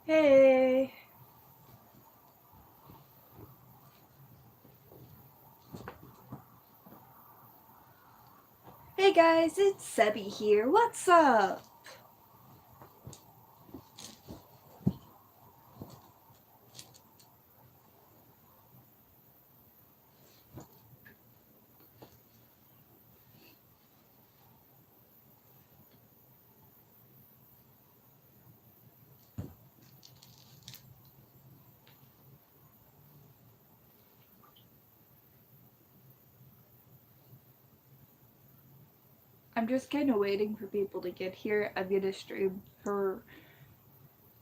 Hey! Hey guys, it's Sebi here. What's up? I'm just kind of waiting for people to get here. I'm gonna stream for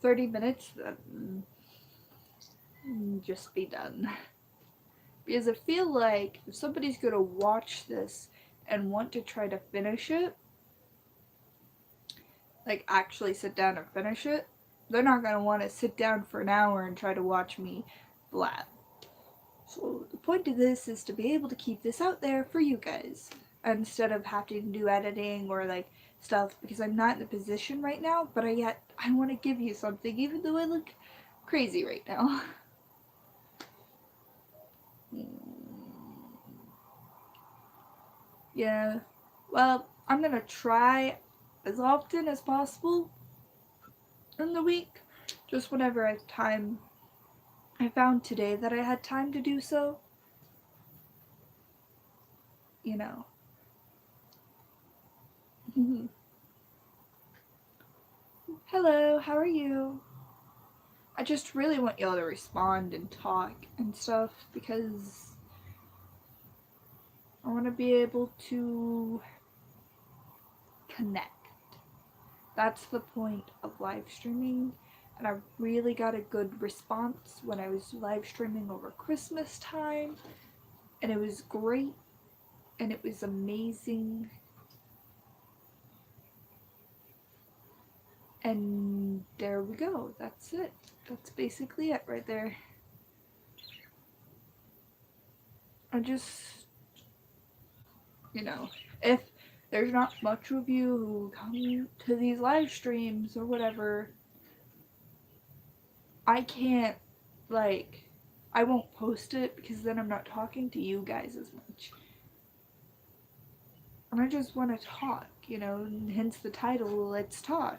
30 minutes, then just be done. Because I feel like if somebody's gonna watch this and want to try to finish it, like actually sit down and finish it, they're not gonna want to sit down for an hour and try to watch me blab. So the point of this is to be able to keep this out there for you guys instead of having to do editing or like stuff because I'm not in the position right now, but I want to give you something even though I look crazy right now. Yeah. Well, I'm going to try as often as possible in the week, just whenever I have time. I found today that I had time to do so, you know. Hello, how are you? I just really want y'all to respond and talk and stuff because I want to be able to connect. That's the point of live streaming, and I really got a good response when I was live streaming over Christmas time, and it was great and it was amazing. And there we go. That's it. That's basically it right there. I just, if there's not much of you who come to these live streams or whatever, I can't, like, I won't post it because then I'm not talking to you guys as much. And I just want to talk, and hence the title, Let's Talk.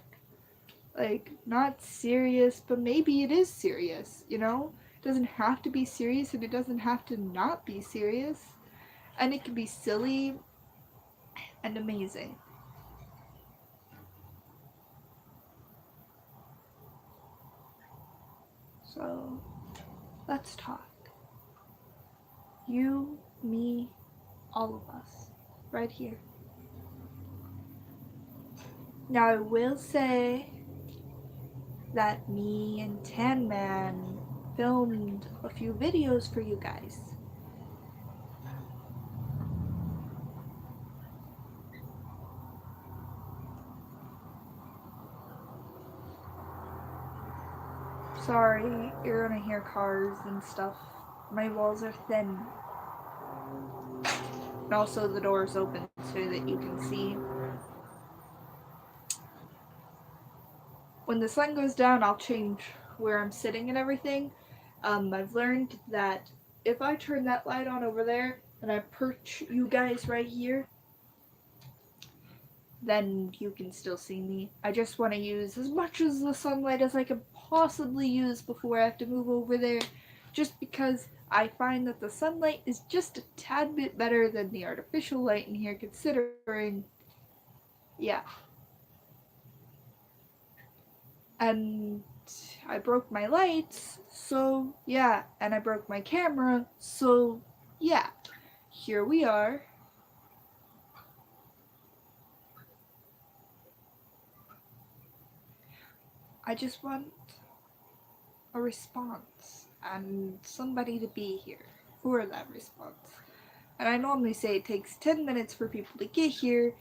Like, not serious, but maybe it is serious, It doesn't have to be serious and it doesn't have to not be serious. And it can be silly and amazing. So, let's talk. You, me, all of us. Right here. Now, I will say that me and Tan Man filmed a few videos for you guys. Sorry, you're gonna hear cars and stuff. My walls are thin. And also the door is open so that you can see. When the sun goes down, I'll change where I'm sitting and everything. I've learned that if I turn that light on over there and I perch you guys right here, then you can still see me. I just want to use as much of the sunlight as I can possibly use before I have to move over there, just because I find that the sunlight is just a tad bit better than the artificial light in here, considering, yeah. And I broke my lights, so yeah, and I broke my camera, so yeah. Here we are. I just want a response and somebody to be here for that response. And I normally say it takes 10 minutes for people to get here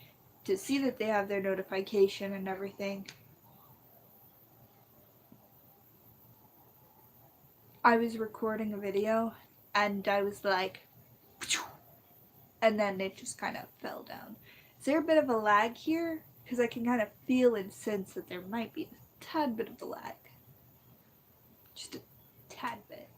to see that they have their notification and everything. I was recording a video and I was like, and then it just kind of fell down. Is there a bit of a lag here? Because I can kind of feel and sense that there might be a tad bit of a lag. Just a tad bit.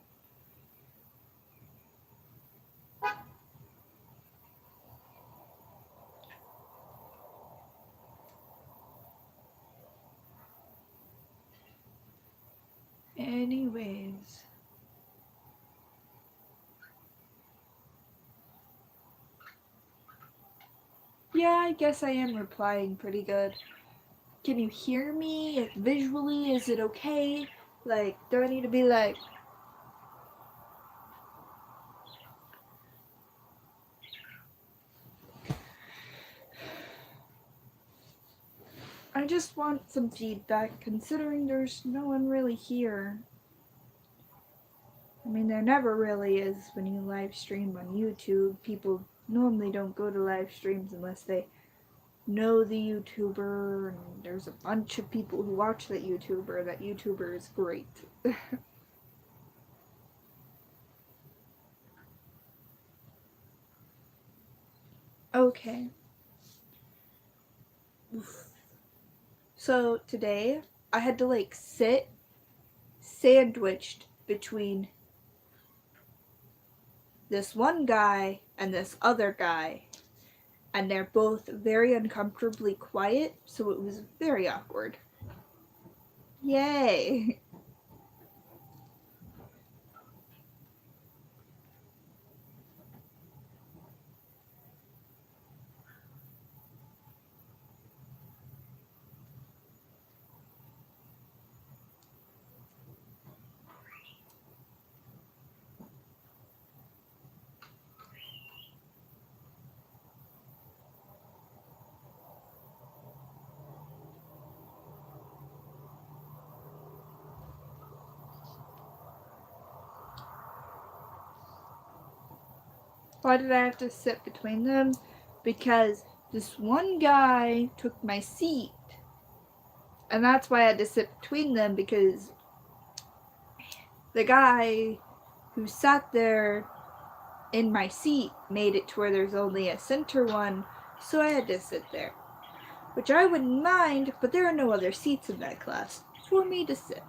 Anyways. Yeah, I guess I am replying pretty good. Can you hear me visually? Is it okay? Like, do I need to be like... I just want some feedback, considering there's no one really here. I mean, there never really is when you live stream on YouTube. People normally don't go to live streams unless they know the YouTuber, and there's a bunch of people who watch that YouTuber. That YouTuber is great. Okay. So today I had to like sit sandwiched between this one guy and this other guy, and they're both very uncomfortably quiet, so it was very awkward. Yay! Why did I have to sit between them? Because this one guy took my seat. And that's why I had to sit between them, because the guy who sat there in my seat made it to where there's only a center one, so I had to sit there. Which I wouldn't mind, but there are no other seats in that class for me to sit.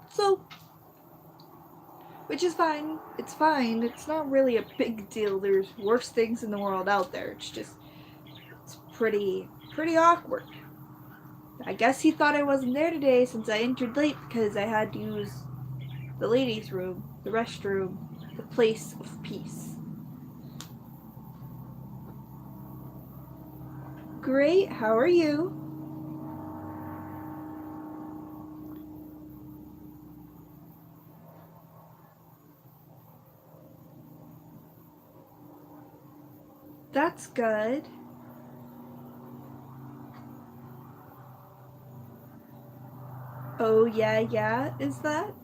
So, which is fine. It's fine. It's not really a big deal. There's worse things in the world out there. It's just, it's pretty awkward. I guess he thought I wasn't there today since I entered late because I had to use the ladies' room, the restroom, the place of peace. Great, how are you? That's good. Oh, yeah, is that?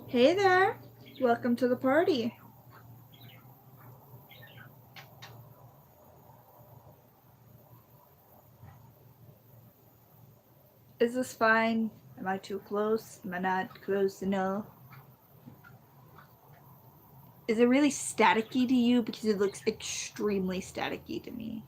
Hey there, welcome to the party. Is this fine? Am I too close? Am I not close enough? Is it really staticky to you? Because it looks extremely staticky to me.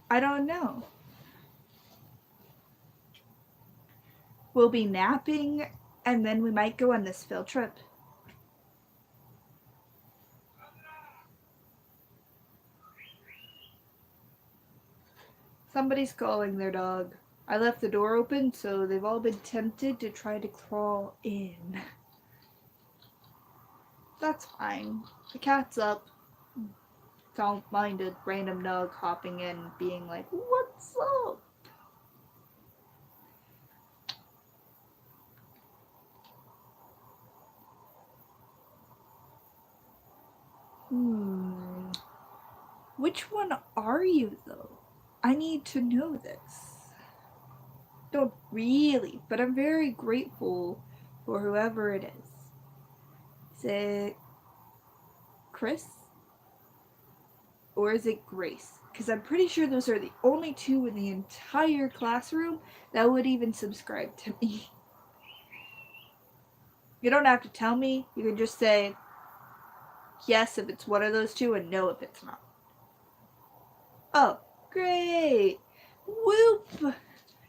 I don't know. We'll be napping, and then we might go on this field trip. Somebody's calling their dog. I left the door open, so they've all been tempted to try to crawl in. That's fine. The cat's up. Don't mind a random dog hopping in, being like, "What's up?" Which one are you, though? I need to know this. Don't really, but I'm very grateful for whoever it is. Is it Chris? Or is it Grace? Because I'm pretty sure those are the only two in the entire classroom that would even subscribe to me. You don't have to tell me. You can just say yes if it's one of those two and no if it's not. Oh, great. Whoop!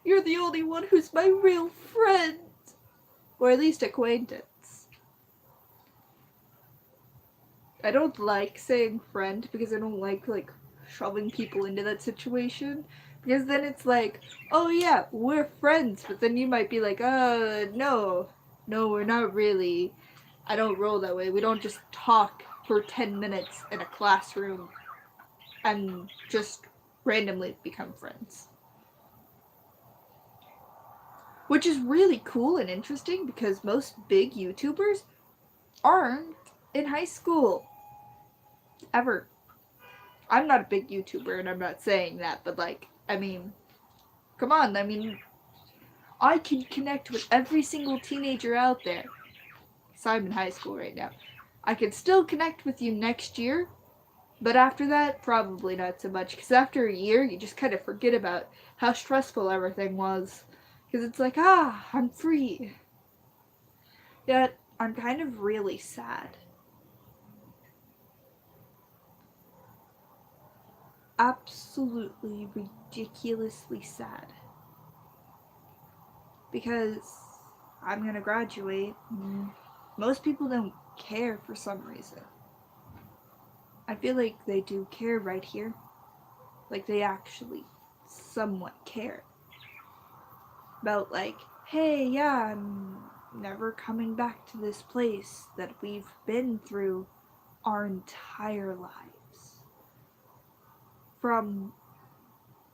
You're the only one who's my real friend. Or at least acquaintance. I don't like saying friend because I don't like shoving people into that situation. Because then it's like, oh yeah, we're friends, but then you might be like, no, we're not really. I don't roll that way. We don't just talk for 10 minutes in a classroom and just randomly become friends. Which is really cool and interesting because most big YouTubers aren't in high school. Ever. I'm not a big YouTuber and I'm not saying that, but come on, I can connect with every single teenager out there. So I'm in high school right now. I can still connect with you next year, but after that, probably not so much. Because after a year, you just kind of forget about how stressful everything was. Because it's like, I'm free. Yet, I'm kind of really sad. Absolutely ridiculously sad. Because I'm gonna graduate. And most people don't care for some reason. I feel like they do care right here. Like they actually somewhat care. About hey, yeah, I'm never coming back to this place that we've been through our entire lives. From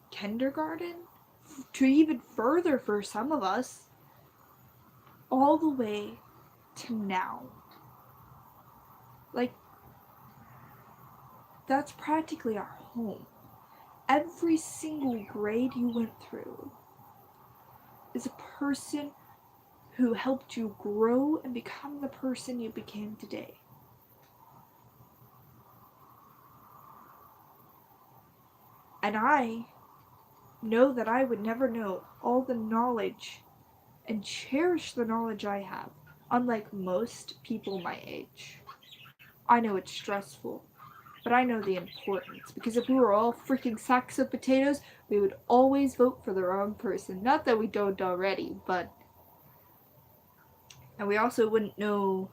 kindergarten to even further for some of us, all the way to now. That's practically our home. Every single grade you went through is a person who helped you grow and become the person you became today. And I know that I would never know all the knowledge and cherish the knowledge I have, unlike most people my age. I know it's stressful, but I know the importance, because if we were all freaking sacks of potatoes, we would always vote for the wrong person. Not that we don't already, but... And we also wouldn't know,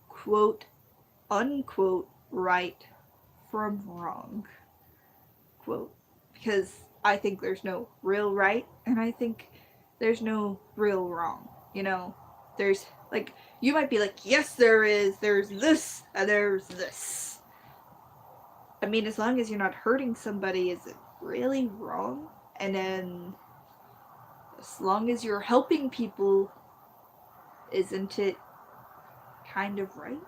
quote, unquote, right from wrong, quote. Because I think there's no real right, and I think there's no real wrong. There's, you might be like, yes there is, there's this, and there's this. As long as you're not hurting somebody, is it really wrong? And then, as long as you're helping people, isn't it kind of right?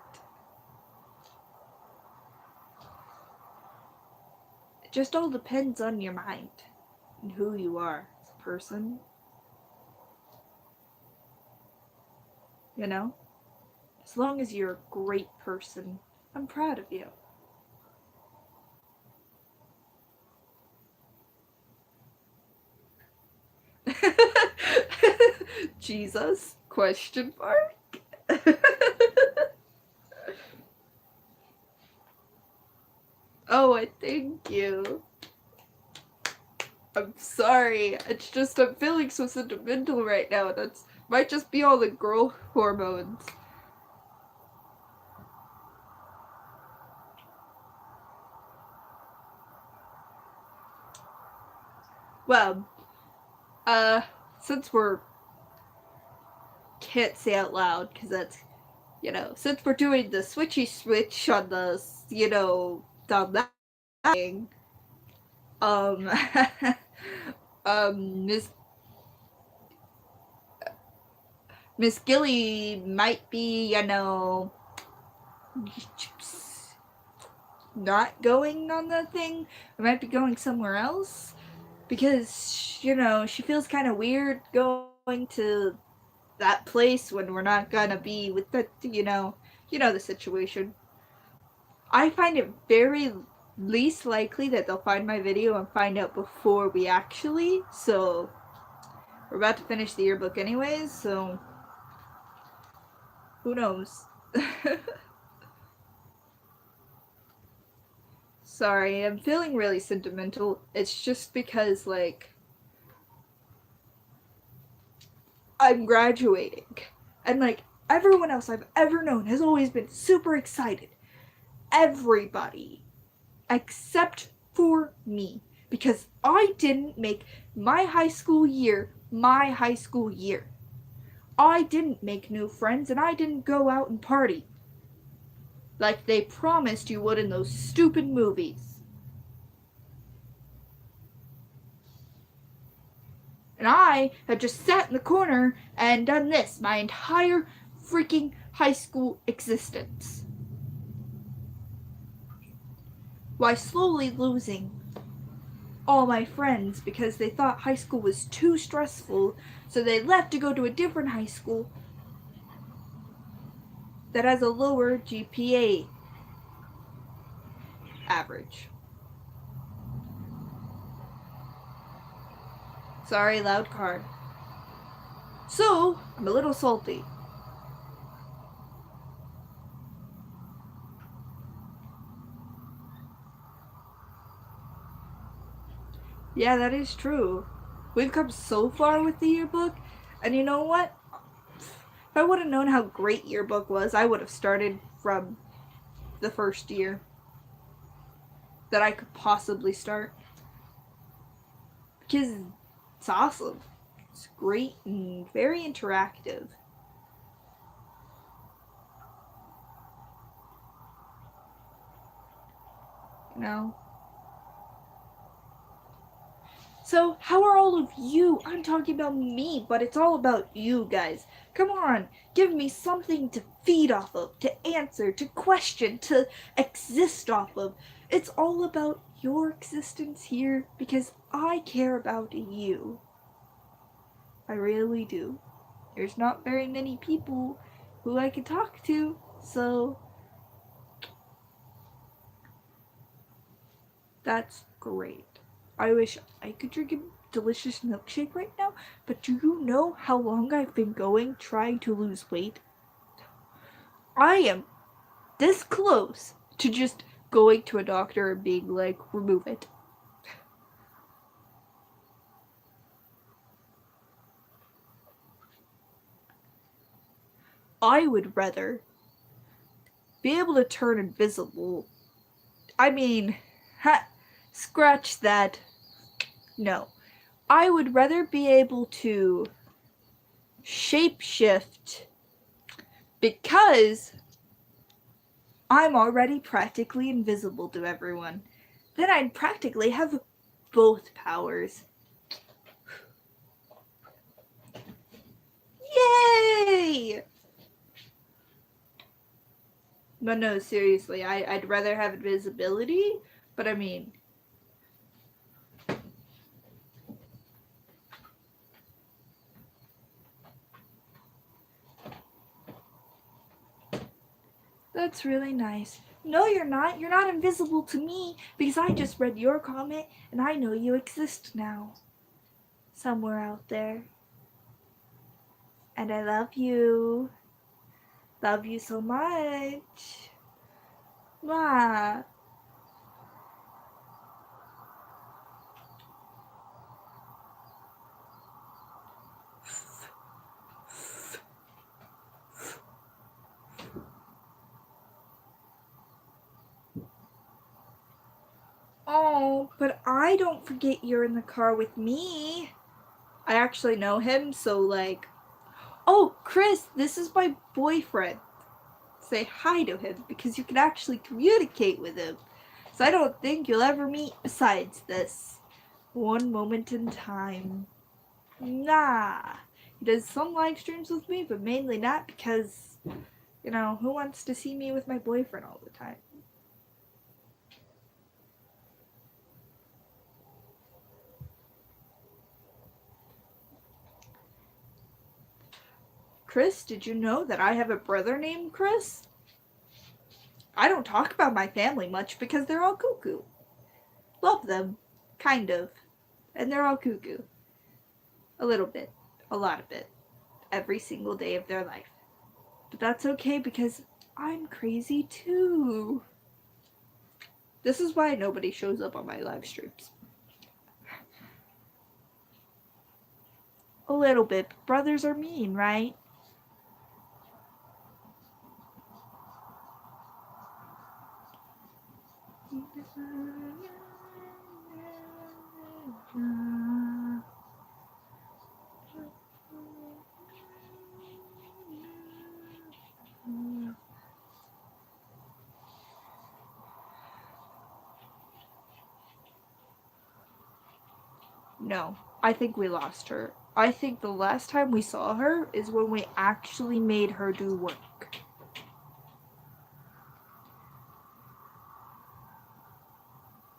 It just all depends on your mind and who you are as a person. As long as you're a great person, I'm proud of you. Jesus? Question mark? Oh, I thank you. I'm sorry. It's just I'm feeling so sentimental right now. That's might just be all the girl hormones. Well, since we're can't say out loud because that's since we're doing the switchy switch on the on that thing, Miss Gilly might be not going on the thing. We might be going somewhere else because she feels kind of weird going to that place when we're not gonna be with the the situation. I find it very least likely that they'll find my video and find out before we actually, so we're about to finish the yearbook anyways, so Who knows? Sorry, I'm feeling really sentimental. It's just because, like, I'm graduating. And, like, everyone else I've ever known has always been super excited. Everybody. Except for me. Because I didn't make my high school year my high school year. I didn't make new friends and I didn't go out and party. Like they promised you would in those stupid movies. And I have just sat in the corner and done this my entire freaking high school existence. While slowly losing all my friends because they thought high school was too stressful, so they left to go to a different high school that has a lower GPA average. Sorry, loud car. So, I'm a little salty. Yeah, that is true. We've come so far with the yearbook, and you know what? If I would have known how great yearbook was, I would have started from the first year that I could possibly start. Because it's awesome. It's great and very interactive. You know? So, how are all of you? I'm talking about me, but it's all about you guys. Come on, give me something to feed off of, to answer, to question, to exist off of. It's all about your existence here because I care about you. I really do. There's not very many people who I can talk to, so that's great. I wish I could drink a delicious milkshake right now, but do you know how long I've been going trying to lose weight? I am this close to just going to a doctor and being like, remove it. I would rather be able to turn invisible. I mean, scratch that. No. I would rather be able to shapeshift because I'm already practically invisible to everyone. Then I'd practically have both powers. Yay! But no, seriously, I'd rather have invisibility, but I mean, that's really nice. No, you're not. You're not invisible to me because I just read your comment and I know you exist now. Somewhere out there. And I love you. Love you so much. Mwah. Oh, but I don't forget you're in the car with me. I actually know him, so like, oh, Chris, this is my boyfriend. Say hi to him because you can actually communicate with him. So I don't think you'll ever meet besides this one moment in time. Nah. He does some live streams with me, but mainly not because, you know, who wants to see me with my boyfriend all the time? Chris, did you know that I have a brother named Chris? I don't talk about my family much because they're all cuckoo. Love them. Kind of. And they're all cuckoo. A little bit. A lot of it. Every single day of their life. But that's okay because I'm crazy too. This is why nobody shows up on my live streams. A little bit. Brothers are mean, right? No, I think we lost her. I think the last time we saw her is when we actually made her do work.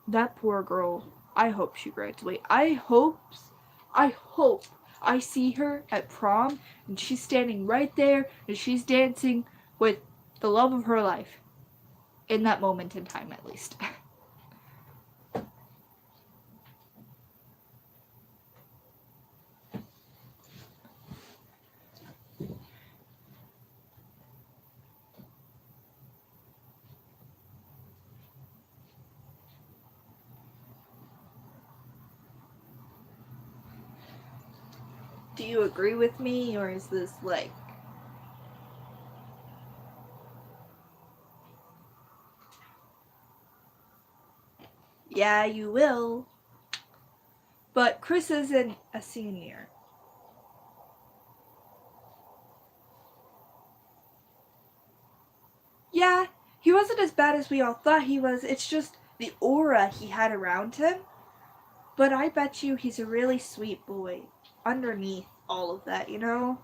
That poor girl. I hope she graduates. I hope I see her at prom and she's standing right there and she's dancing with the love of her life. In that moment in time, at least. Do you agree with me, or is this like... Yeah, you will. But Chris isn't a senior. Yeah, he wasn't as bad as we all thought he was. It's just the aura he had around him. But I bet you he's a really sweet boy underneath all of that, you know?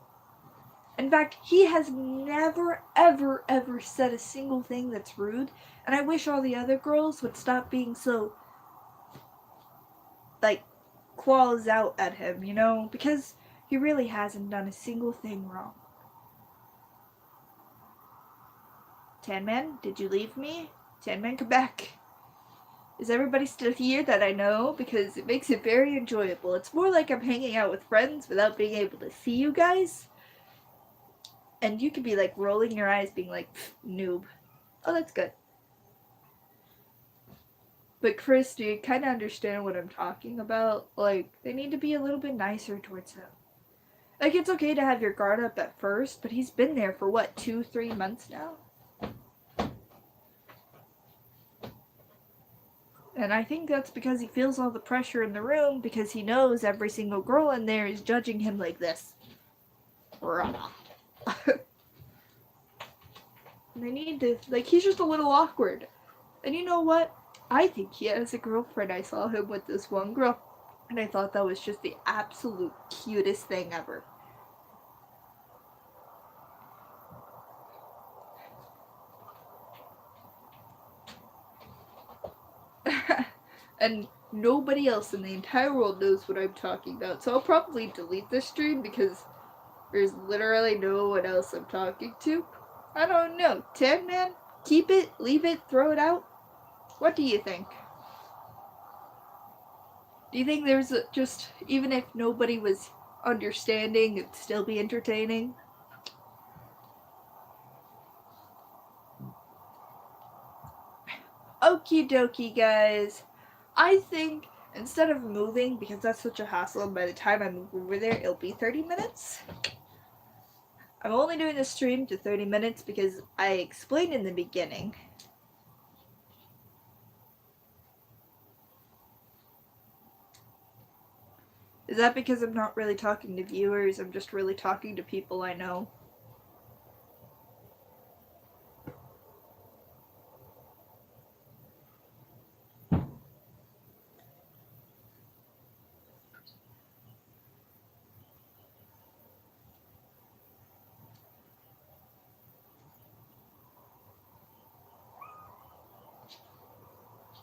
In fact, he has never, ever, ever said a single thing that's rude. And I wish all the other girls would stop being so, like, claws out at him, you know? Because he really hasn't done a single thing wrong. Tan Man, did you leave me? Tan Man, come back. Is everybody still here that I know? Because it makes it very enjoyable. It's more like I'm hanging out with friends without being able to see you guys. And you could be like rolling your eyes being like, noob. Oh, that's good. But Chris, do you kind of understand what I'm talking about? Like, they need to be a little bit nicer towards him. Like, it's okay to have your guard up at first, but he's been there for what, 2-3 months now? And I think that's because he feels all the pressure in the room because he knows every single girl in there is judging him like this. They need to, like, he's just a little awkward. And you know what? I think he has a girlfriend. I saw him with this one girl, and I thought that was just the absolute cutest thing ever. And nobody else in the entire world knows what I'm talking about, so I'll probably delete this stream because there's literally no one else I'm talking to. I don't know. Tan Man? Keep it? Leave it? Throw it out? What do you think? Do you think there's just, even if nobody was understanding, it'd still be entertaining? Okie dokie, guys. I think instead of moving, because that's such a hassle, and by the time I move over there, it'll be 30 minutes. I'm only doing this stream to 30 minutes because I explained in the beginning. Is that because I'm not really talking to viewers? I'm just really talking to people I know.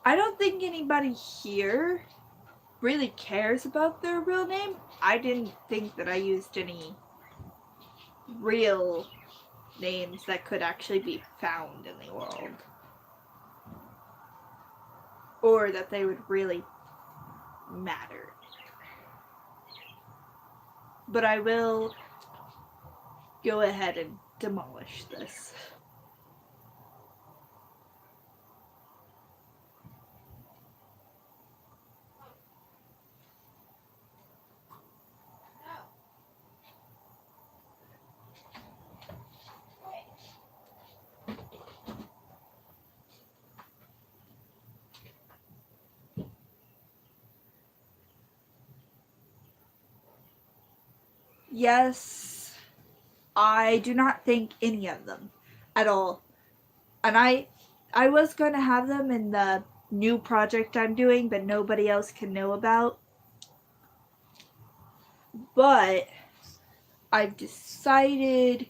I don't think anybody here really cares about their real name. I didn't think that I used any real names that could actually be found in the world. Or that they would really matter. But I will go ahead and demolish this. Yes, I do not think any of them at all. And I was going to have them in the new project I'm doing, but nobody else can know about. But I've decided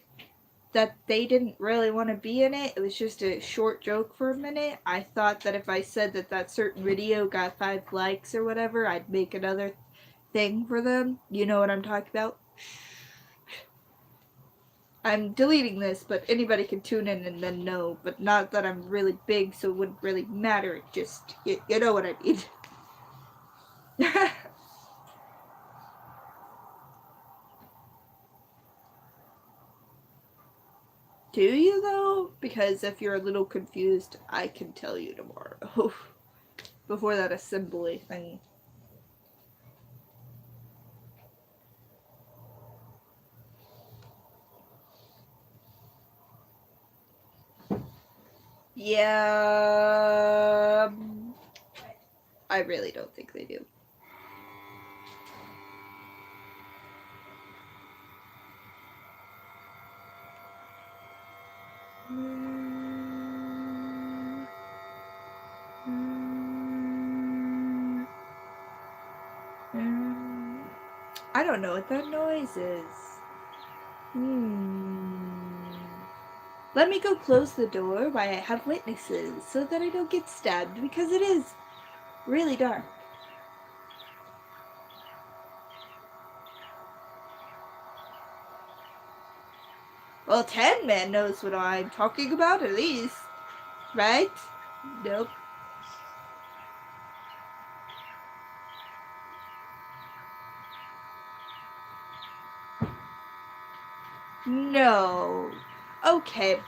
that they didn't really want to be in it. It was just a short joke for a minute. I thought that if I said that that certain video got 5 likes or whatever, I'd make another thing for them. You know what I'm talking about? I'm deleting this, but anybody can tune in and then know. But not that I'm really big, so it wouldn't really matter. It just, you know what I mean. Do you though? Because if you're a little confused, I can tell you tomorrow. Before that assembly thing. Yeah. I really don't think they do. I don't know what that noise is. Let me go close the door while I have witnesses so that I don't get stabbed because it is really dark. Well, Tin Man knows what I'm talking about at least, right? Nope. No. Okay.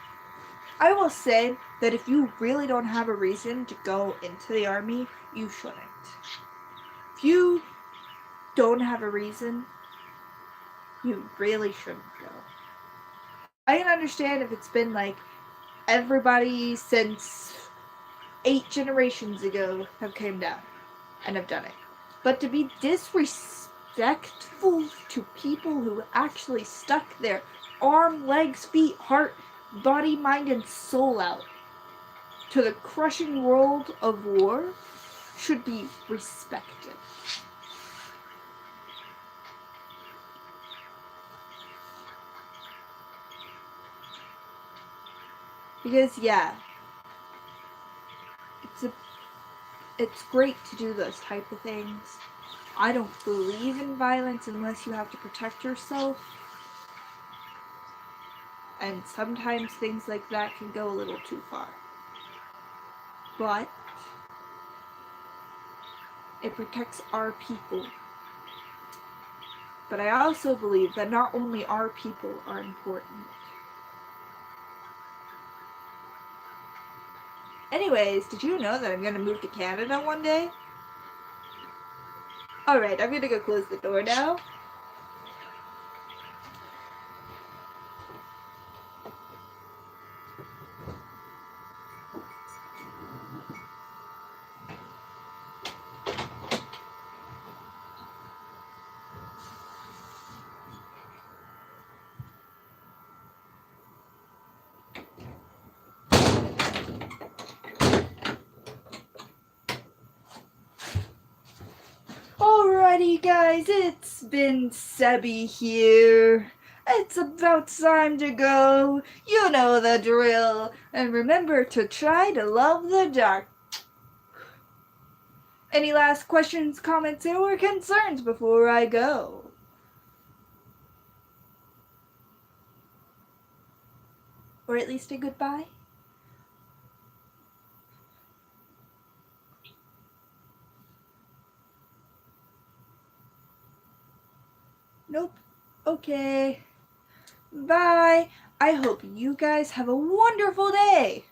I will say that if you really don't have a reason to go into the army, you shouldn't. If you don't have a reason, you really shouldn't go. I can understand if it's been like everybody since 8 generations ago have came down and have done it. But to be disrespectful to people who actually stuck their arm, legs, feet, heart, body, mind, and soul out to the crushing world of war should be respected. Because yeah, it's great to do those type of things. I don't believe in violence unless you have to protect yourself. And sometimes things like that can go a little too far. But it protects our people. But I also believe that not only our people are important. Anyways, did you know that I'm gonna move to Canada one day? Alright, I'm gonna go close the door now. Alrighty guys, it's been Sebi here. It's about time to go. You know the drill. And remember to try to love the dark. Any last questions, comments, or concerns before I go? Or at least a goodbye? Nope. Okay. Bye. I hope you guys have a wonderful day.